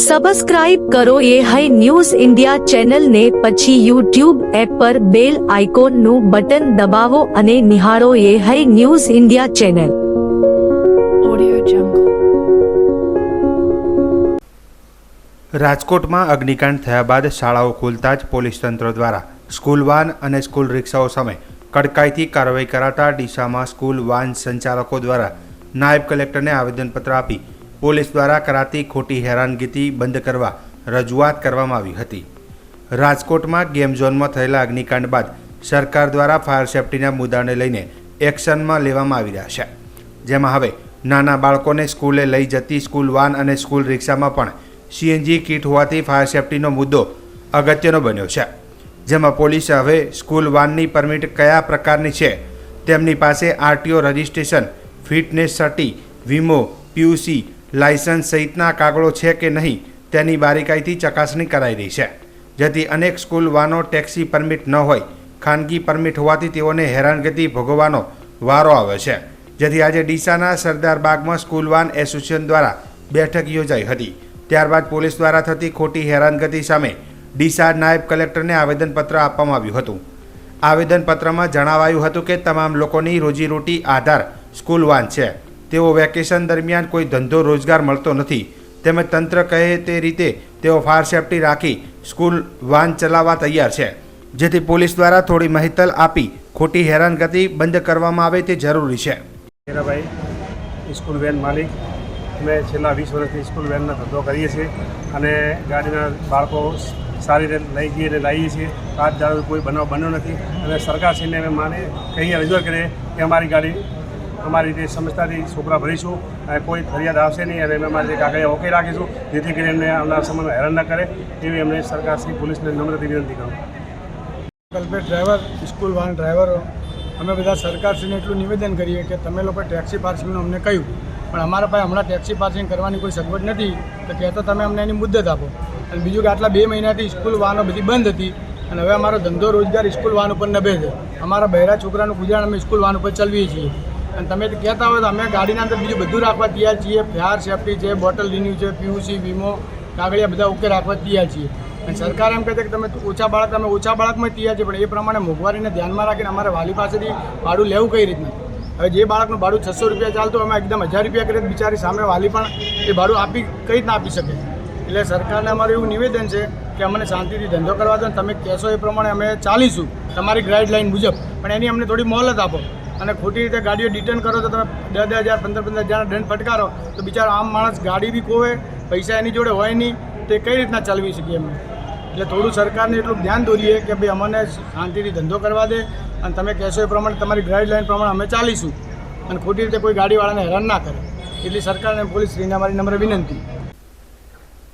Subscribe કરો એ high news India ચેનલને, પછી યુટ્યુબ એપ પર બેલ આઇકોનનું બટન દબાવો અને નિહાળો એ હાઈ ન્યૂઝ ઇન્ડિયા ચેનલ. રાજકોટમાં અગ્નિકાંડ થયા બાદ શાળાઓ ખુલતા જ પોલીસ તંત્ર દ્વારા સ્કૂલ વાન અને સ્કૂલ રિક્ષાઓ સામે કડકાઈથી કાર્યવાહી કરાતા ડીસામાં સ્કૂલ વાન સંચાલકો દ્વારા નાયબ કલેક્ટરને આવેદનપત્ર આપી પોલીસ દ્વારા કરાતી ખોટી હેરાનગતિ બંધ કરવા રજૂઆત કરવામાં આવી હતી. રાજકોટમાં ગેમ ઝોનમાં થયેલા અગ્નિકાંડ બાદ સરકાર દ્વારા ફાયર સેફ્ટીના મુદ્દાને લઈને એક્શનમાં લેવામાં આવી રહ્યા છે, જેમાં હવે નાના બાળકોને સ્કૂલે લઈ જતી સ્કૂલ વાન અને સ્કૂલ રિક્ષામાં પણ સીએનજી કીટ હોવાથી ફાયર સેફ્ટીનો મુદ્દો અગત્યનો બન્યો છે. જેમાં પોલીસે હવે સ્કૂલ વાનની પરમિટ કયા પ્રકારની છે, તેમની પાસે આરટીઓ રજિસ્ટ્રેશન, ફિટનેસ સર્ટી, વીમો, પીયુસી, લાયસન્સ સહિતના કાગળો છે કે નહીં તેની બારીકાઈથી ચકાસણી કરાઈ રહી છે. જેથી અનેક સ્કૂલ વાનો ટેક્સી પરમિટ ન હોય, ખાનગી પરમિટ હોવાથી તેઓને હેરાનગતિ ભોગવવાનો વારો આવે છે. જેથી આજે ડીસાના સરદાર બાગમાં સ્કૂલ વાન એસોસિએશન દ્વારા બેઠક યોજાઈ હતી. ત્યારબાદ પોલીસ દ્વારા થતી ખોટી હેરાનગતિ સામે ડીસા નાયબ કલેક્ટરને આવેદનપત્ર આપવામાં આવ્યું હતું. આવેદનપત્રમાં જણાવાયું હતું કે તમામ લોકોની રોજીરોટી આધાર સ્કૂલ વાન છે. તેઓ વેકેશન દરમિયાન કોઈ ધંધો રોજગાર મળતો નથી, તેમજ તંત્ર કહે તે રીતે તેઓ ફાયર સેફ્ટી રાખી સ્કૂલ વાન ચલાવવા તૈયાર છે. જેથી પોલીસ દ્વારા થોડી માહિતી આપી ખોટી હેરાનગતિ બંધ કરવામાં આવે તે જરૂરી છે. હીરાભાઈ સ્કૂલ વેન માલિક. અમે છેલ્લા 20 વર્ષથી સ્કૂલ વેનનો ધંધો કરીએ છીએ અને ગાડીના બાળકો સારી રીતે લઈ જઈએ અને લાવીએ છીએ. આજ દાડો કોઈ બનાવ બન્યો નથી અને સરકારશ્રીને અમે માને કહીએ રજૂઆત કરીએ કે અમારી ગાડી અમારી રીતે સમજતાથી છોકરા ભરીશું અને કોઈ ફરિયાદ આવશે નહીં અને અમે અમારી કાગળિયા ઓકે રાખીશું, જેથી કરીને એમને આવનાર સમયમાં હેરાન ન કરે એવી અમને સરકારશ્રી પોલીસને નમ્રથી વિનંતી કરું. કલ્પેટ ડ્રાઈવર, સ્કૂલ વાન ડ્રાઈવરો અમે બધા સરકારશ્રીને એટલું નિવેદન કરીએ કે તમે લોકો ટેક્સી પાર્કિંગનું અમને કહ્યું, પણ અમારા પાસે હમણાં ટેક્સી પાર્કિંગ કરવાની કોઈ સગવડ નથી, તો કહેતો તમે અમને એની મુદ્દત આપો. અને બીજું કે આટલા 2 મહિનાથી સ્કૂલ વાનો બધી બંધ હતી અને હવે અમારો ધંધો રોજગાર સ્કૂલ વાન ઉપર નભે છે. અમારા બહેરા છોકરાનું ગુજરાન અમે સ્કૂલ વાન ઉપર ચલાવીએ છીએ અને તમે કહેતા હોય તો અમે ગાડીના અંદર બીજું બધું રાખવા તૈયાર છીએ. ફાયર સેફ્ટી છે, બોટલ રિન્યુ છે, પીયુસી, વીમો, કાગળિયા બધા ઓકે રાખવા તૈયાર છીએ. અને સરકાર એમ કહે છે કે તમે ઓછા બાળકમાં તૈયાર છે, પણ એ પ્રમાણે મોંઘવારીને ધ્યાનમાં રાખીને અમારે વાલી પાસેથી ભાડું લેવું કઈ રીતના. હવે જે બાળકનું ભાડું 600 રૂપિયા ચાલતું અમે એકદમ 1000 રૂપિયા કરીએ, બિચારી સામે વાલી પણ એ ભાડું આપી કઈ રીતના આપી શકે. એટલે સરકારને અમારું એવું નિવેદન છે કે અમને શાંતિથી ધંધો કરવા દો, તમે કહેશો એ પ્રમાણે અમે ચાલીશું તમારી ગાઈડલાઈન મુજબ, પણ એની અમને થોડી મોહલત આપો. અને ખોટી રીતે ગાડીઓ ડિટેન કરો તો તમે 10,000 15,000 દંડ ફટકારો તો બિચારો આમ માણસ ગાડી બી ખોવે, પૈસા એની જોડે હોય નહીં, તે કઈ રીતના ચાલવી શકીએ અમે. એટલે થોડું સરકારને એટલું ધ્યાન દોરીએ કે ભાઈ અમને શાંતિથી ધંધો કરવા દે અને તમે કહેશો એ પ્રમાણે તમારી ગાઈડલાઈન પ્રમાણે અમે ચાલીશું અને ખોટી રીતે કોઈ ગાડીવાળાને હેરાન ના કરે. એટલી સરકારને પોલીસશ્રીને અમારી નમ્ર વિનંતી.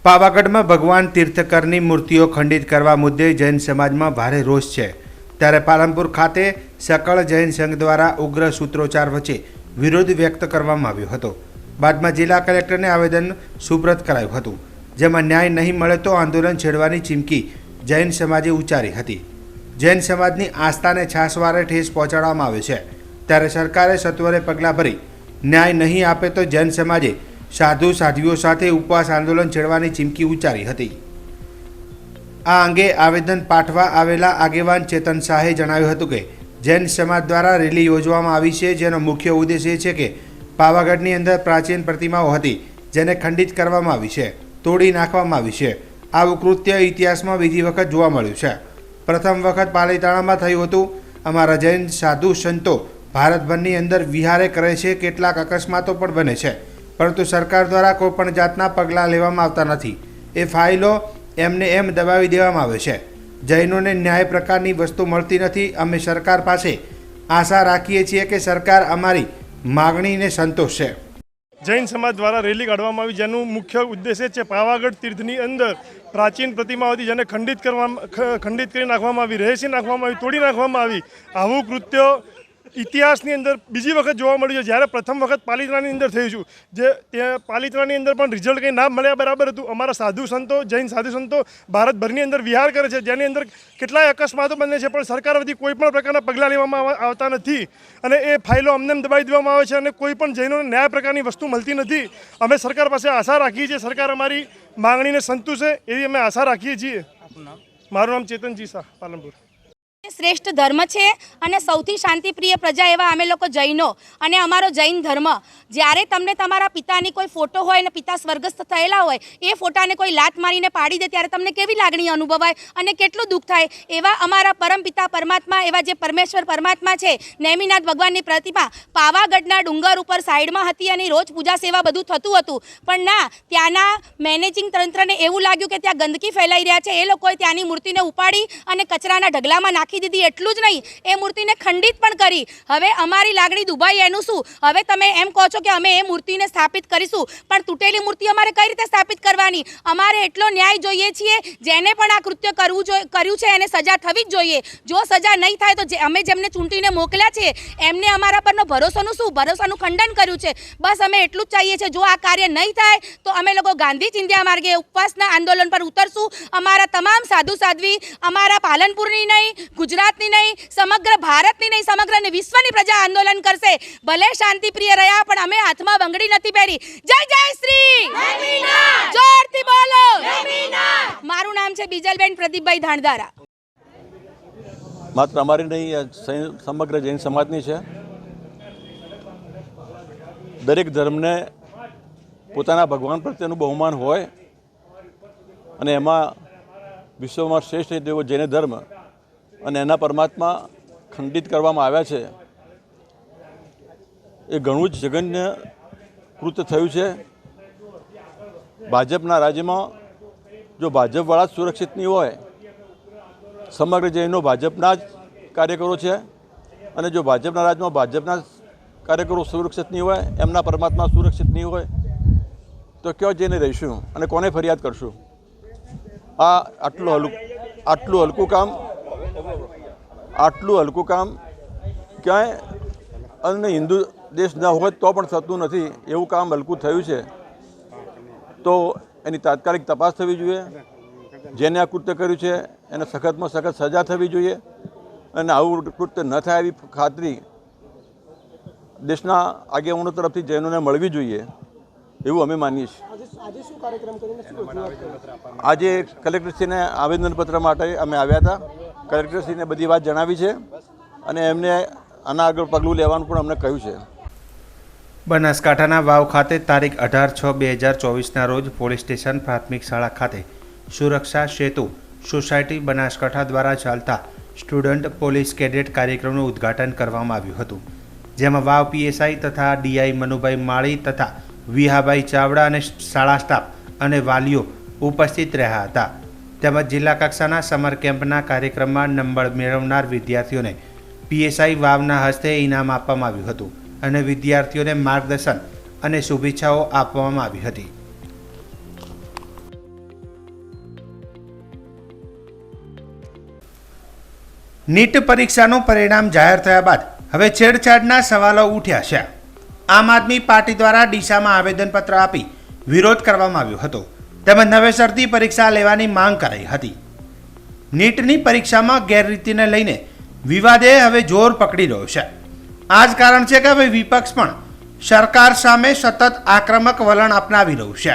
પાવાગઢમાં ભગવાન તીર્થકરની મૂર્તિઓ ખંડિત કરવા મુદ્દે જૈન સમાજમાં ભારે રોષ છે. ત્યારે પાલનપુર ખાતે સકળ જૈન સંઘ દ્વારા ઉગ્ર સૂત્રોચ્ચાર વચ્ચે વિરોધ વ્યક્ત કરવામાં આવ્યો હતો. બાદમાં જિલ્લા કલેક્ટરને આવેદન સુપ્રત કરાયું હતું, જેમાં ન્યાય નહીં મળે તો આંદોલન છેડવાની ચીમકી જૈન સમાજે ઉચ્ચારી હતી. જૈન સમાજની આસ્થાને છાસવારે ઠેસ પહોંચાડવામાં આવે છે, ત્યારે સરકારે સત્વરે પગલાં ભરી ન્યાય નહીં આપે તો જૈન સમાજે સાધુ સાધ્વીઓ સાથે ઉપવાસ આંદોલન છેડવાની ચીમકી ઉચ્ચારી હતી. આ અંગે આવેદન પાઠવા આવેલા આગેવાન ચેતન શાહે જણાવ્યું હતું કે જૈન સમાજ દ્વારા રેલી યોજવામાં આવી છે, જેનો મુખ્ય ઉદ્દેશ એ છે કે પાવાગઢની અંદર પ્રાચીન પ્રતિમાઓ હતી જેને ખંડિત કરવામાં આવી છે, તોડી નાખવામાં આવી છે. આવું કૃત્ય ઇતિહાસમાં બીજી વખત જોવા મળ્યું છે. પ્રથમ વખત પાલીતાણામાં થયું હતું. અમારા જૈન સાધુ સંતો ભારતભરની અંદર વિહારે કરે છે, કેટલાક અકસ્માતો પણ બને છે, પરંતુ સરકાર દ્વારા કોઈપણ જાતના પગલાં લેવામાં આવતા નથી. એ ફાઇલો એમને એમ દબાવી દેવામાં આવે છે. જૈનોને ન્યાય પ્રકારની વસ્તુ મળતી નથી. અમે સરકાર પાસે આશા રાખીએ છીએ કે સરકાર અમારી માગણીને સંતોષશે. જૈન સમાજ દ્વારા રેલી કાઢવામાં આવી, જેનું મુખ્ય ઉદ્દેશ્ય છે પાવાગઢ તીર્થની અંદર પ્રાચીન પ્રતિમાઓ હતી જેને ખંડિત કરી નાખવામાં આવી, રહેસી નાખવામાં આવી, તોડી નાખવામાં આવી. આવું કૃત્ય ઇતિહાસની અંદર બીજી વખત જોવા મળ્યું છે. જ્યારે પ્રથમ વખત પાલિતાણાની અંદર થયું છું, જે ત્યાં પાલિતાણાની અંદર પણ રિઝલ્ટ કંઈ ના મળ્યા બરાબર હતું. અમારા સાધુ સંતો, જૈન સાધુ સંતો ભારતભરની અંદર વિહાર કરે છે, જેની અંદર કેટલાય અકસ્માતો બને છે, પણ સરકાર વતી કોઈ પણ પ્રકારના પગલાં લેવામાં આવતા નથી અને એ ફાઇલો અમને દબાવી દેવામાં આવે છે અને કોઈ પણ જૈનોને ન્યાય પ્રકારની વસ્તુ મળતી નથી. અમે સરકાર પાસે આશા રાખીએ છીએ, સરકાર અમારી માંગણીને સંતોષે એવી અમે આશા રાખીએ છીએ. મારું નામ ચેતનજી શાહ, પાલનપુર. શ્રેષ્ઠ ધર્મ છે અને સૌથી શાંતિપ્રિય પ્રજા એવા અમે લોકો જૈનો અને અમારો જૈન ધર્મ, જ્યારે તમને તમારા પિતાની કોઈ ફોટો હોય અને પિતા સ્વર્ગસ્થ થયેલા હોય એ ફોટાને કોઈ લાત મારીને પાડી દે ત્યારે તમને કેવી લાગણી અનુભવાય અને કેટલું દુઃખ થાય. એવા અમારા પરમપિતા પરમાત્મા, એવા જે પરમેશ્વર પરમાત્મા છે, નેમિનાથ ભગવાનની પ્રતિમા પાવાગઢના ડુંગર ઉપર સાઈડમાં હતી અને રોજ પૂજા સેવા બધું થતું હતું, પણ ના, ત્યાંના મેનેજિંગ તંત્રને એવું લાગ્યું કે ત્યાં ગંદકી ફેલાઈ રહ્યા છે. એ લોકોએ ત્યાંની મૂર્તિને ઉપાડી અને કચરાના ઢગલામાં નાખી દીધી. એટલું જ નહીં, એ મૂર્તિને ખંડિત પણ કરી. હવે અમારી લાગણી દુભાઈ એનું શું? હવે તમે એમ કહો છો કે અમે એ મૂર્તિને સ્થાપિત કરીશું, પણ તૂટેલી મૂર્તિ અમારે કઈ રીતે સ્થાપિત કરવાની? અમારે એટલો ન્યાય જોઈએ છીએ. જેને પણ આ કૃત્ય કર્યું છે એને સજા થવી જ જોઈએ. જો સજા નહીં થાય તો અમે જેમને ચૂંટીને મોકલ્યા છે એમને અમારા પરનો ભરોસાનું શું? ભરોસાનું ખંડન કર્યું છે. બસ અમે એટલું જ ચાહીએ છીએ. જો આ કાર્ય નહીં થાય તો અમે લોકો ગાંધી ચિંધ્યા માર્ગે ઉપવાસના આંદોલન પર ઉતરશું. અમારા તમામ સાધુ સાધ્વી, અમારા પાલનપુરની નહીં, ગુજરાતની નહીં, સમગ્ર ભારતની નહીં, સમગ્ર વિશ્વની પ્રજા આંદોલન કરશે. ભલે શાંતિપ્રિય રહ્યા પણ અમે હાથમાં બંગડી નથી પહેરી. જય જય શ્રી, જોરથી બોલો. મારું નામ છે બીજલબેન પ્રદીપભાઈ ધાણદારા. માત્ર અમારી નહીં, સમગ્ર જૈન સમાજની છે. દરેક ધર્મને પોતાના ભગવાન પ્રત્યેનું બહુમાન હોય અને એમાં વિશ્વમાં શ્રેષ્ઠ તેવો જૈન ધર્મ અને એના પરમાત્મા ખંડિત કરવામાં આવ્યા છે. એ ઘણું જ જઘન્ય કૃત્ય થયું છે. ભાજપના રાજ્યમાં જો ભાજપવાળા જ સુરક્ષિત નહીં હોય, સમગ્ર જૈનો ભાજપના જ કાર્યકરો છે અને જો ભાજપના રાજ્યમાં ભાજપના કાર્યકરો સુરક્ષિત નહીં હોય, એમના પરમાત્મા સુરક્ષિત નહીં હોય તો ક્યાં જઈને રહીશું અને કોને ફરિયાદ કરશું? આટલું હલકું કામ ક્યાંય અને હિન્દુ દેશ ન હોય તો પણ થતું નથી. એવું કામ હલકું થયું છે તો એની તાત્કાલિક તપાસ થવી જોઈએ. જેને આ કૃત્ય કર્યું છે એને સખતમાં સખત સજા થવી જોઈએ અને આવું કૃત્ય ન થાય એવી ખાતરી દેશના આગેવાનો તરફથી જૈનોને મળવી જોઈએ એવું અમે માનીએ છીએ. આજે કલેક્ટરશ્રીને આવેદનપત્ર માટે અમે આવ્યા હતા. કલેક્ટરશ્રીને બધી વાત જણાવી છે અને એમને આના આગળ પગલું લેવાનું પણ અમને કહ્યું છે. બનાસકાંઠાના વાવ ખાતે તારીખ 18/6/2024ના રોજ પોલીસ સ્ટેશન પ્રાથમિક શાળા ખાતે સુરક્ષા સેતુ સોસાયટી બનાસકાંઠા દ્વારા ચાલતા સ્ટુડન્ટ પોલીસ કેડેટ કાર્યક્રમનું ઉદ્ઘાટન કરવામાં આવ્યું હતું, જેમાં વાવ પીએસઆઈ તથા ડીઆઈ મનુભાઈ માળી તથા વિહાભાઈ ચાવડા અને શાળા સ્ટાફ અને વાલીઓ ઉપસ્થિત રહ્યા હતા. તેમજ જિલ્લા કક્ષાના સમર કેમ્પના કાર્યક્રમમાં નંબર મેળવનાર વિદ્યાર્થીઓને પીએસઆઈ વાવના હસ્તે ઇનામ આપવામાં આવ્યું હતું અને વિદ્યાર્થીઓને માર્ગદર્શન અને શુભેચ્છાઓ આપવામાં આવી હતી. નીટ પરીક્ષાનું પરિણામ જાહેર થયા બાદ હવે છેડછાડના સવાલો ઉઠ્યા છે. આમ આદમી પાર્ટી દ્વારા ડીસામાં આવેદનપત્ર આપી વિરોધ કરવામાં આવ્યો હતો તેમજ નવેસરથી પરીક્ષા લેવાની માંગ કરાઈ હતી. નીટની પરીક્ષામાં ગેરરીતિને લઈને વિવાદે હવે જોર પકડી રહ્યો છે. આ જ કારણ છે કે હવે વિપક્ષ પણ સરકાર સામે સતત આક્રમક વલણ અપનાવી રહ્યું છે.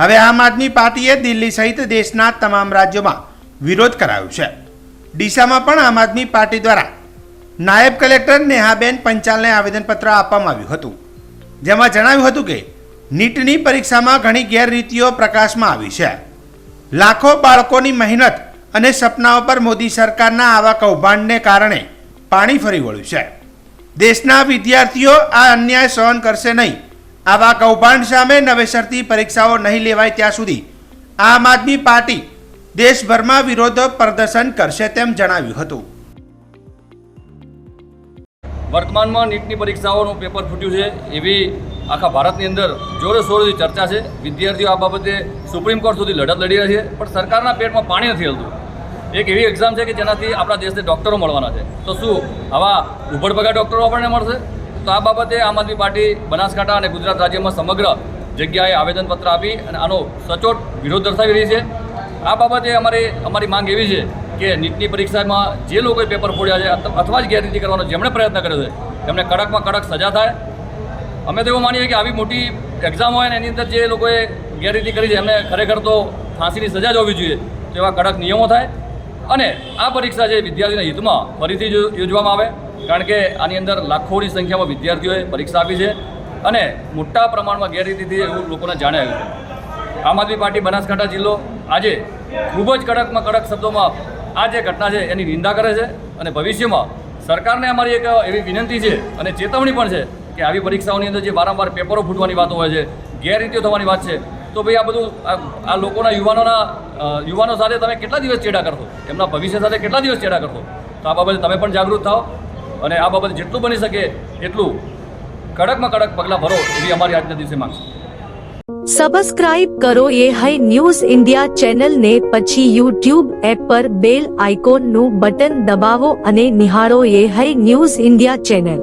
હવે આમ આદમી પાર્ટીએ દિલ્હી સહિત દેશના તમામ રાજ્યોમાં વિરોધ કરાયો છે. ડીસામાં પણ આમ આદમી પાર્ટી દ્વારા નાયબ કલેક્ટર નેહાબેન પંચાલને આવેદનપત્ર આપવામાં આવ્યું હતું, જેમાં જણાવ્યું હતું કે નીટની પરીક્ષામાં ઘણી ગેરરીતિઓ પ્રકાશમાં આવી છે. લાખો બાળકોની મહેનત અને સપનાઓ પર મોદી સરકારના આવા કૌભાંડને કારણે પાણી ફરી વળ્યું છે. દેશના વિદ્યાર્થીઓ આ અન્યાય સહન કરશે નહીં. આવા કૌભાંડ સામે નવેસરથી પરીક્ષાઓ નહીં લેવાય ત્યાં સુધી આમ આદમી પાર્ટી દેશભરમાં વિરોધ પ્રદર્શન કરશે તેમ જણાવ્યું હતું. વર્તમાનમાં નીટની પરીક્ષાઓનું પેપર ફૂટ્યું છે એવી આખા ભારતની અંદર જોરે શોરેથી ચર્ચા છે. વિદ્યાર્થીઓ આ બાબતે સુપ્રીમ કોર્ટ સુધી લડત લડી રહ્યા છે, પણ સરકારના પેટમાં પાણી નથી હલતું. એક એવી એક્ઝામ છે કે જેનાથી આપણા દેશને ડૉક્ટરો મળવાના છે. તો શું આવા ઉભડપગા ડૉક્ટરો આપણને મળશે? તો આ બાબતે આમ આદમી પાર્ટી બનાસકાંઠા અને ગુજરાત રાજ્યમાં સમગ્ર જગ્યાએ આવેદનપત્ર આપી અને આનો સચોટ વિરોધ દર્શાવી રહી છે. આ બાબતે અમારી માંગ એવી છે કે નીટની પરીક્ષામાં જે લોકોએ પેપર ફોડ્યા છે અથવા જ ગેરરીતિ કરવાનો જેમણે પ્રયત્ન કર્યો છે એમને કડકમાં કડક સજા થાય. અમે તો એવું માનીએ કે આવી મોટી એક્ઝામ હોય ને એની અંદર જે લોકોએ ગેરરીતિ કરી છે એમને ખરેખર તો ફાંસીની સજા જ હોવી જોઈએ. તો એવા કડક નિયમો થાય અને આ પરીક્ષા છે વિદ્યાર્થીના હિતમાં ફરીથી યોજવામાં આવે, કારણ કે આની અંદર લાખોની સંખ્યામાં વિદ્યાર્થીઓએ પરીક્ષા આપી છે અને મોટા પ્રમાણમાં ગેરરીતિથી એવું લોકોને જાણે આવ્યું છે. આમ આદમી પાર્ટી બનાસકાંઠા જિલ્લો આજે ખૂબ જ કડકમાં કડક શબ્દોમાં આ જે ઘટના છે એની નિંદા કરે છે અને ભવિષ્યમાં સરકારને અમારી એક એવી વિનંતી છે અને ચેતવણી પણ છે કે આવી પરીક્ષાઓની અંદર જે વારંવાર પેપરો ફૂટવાની વાતો હોય છે, ગેરરીતિઓ થવાની વાત છે, તો ભાઈ આ બધું આ લોકોના યુવાનો સાથે તમે કેટલા દિવસ ચેડા કરશો? એમના ભવિષ્ય સાથે કેટલા દિવસ ચેડા કરશો? તો આ બાબતે તમે પણ જાગૃત થાઓ અને આ બાબતે જેટલું બની શકે એટલું કડકમાં કડક પગલાં ભરો એવી અમારી આજના દિવસે માંગ છે. સબસ્ક્રાઇબ કરો એ હાઈ ન્યૂઝ ઇન્ડિયા ચેનલ ને, પછી યુટ્યુબ એપ પર બેલ આઇકોન નું બટન દબાવો અને નિહાળો એ હાઈ ન્યૂઝ ઇન્ડિયા ચેનલ.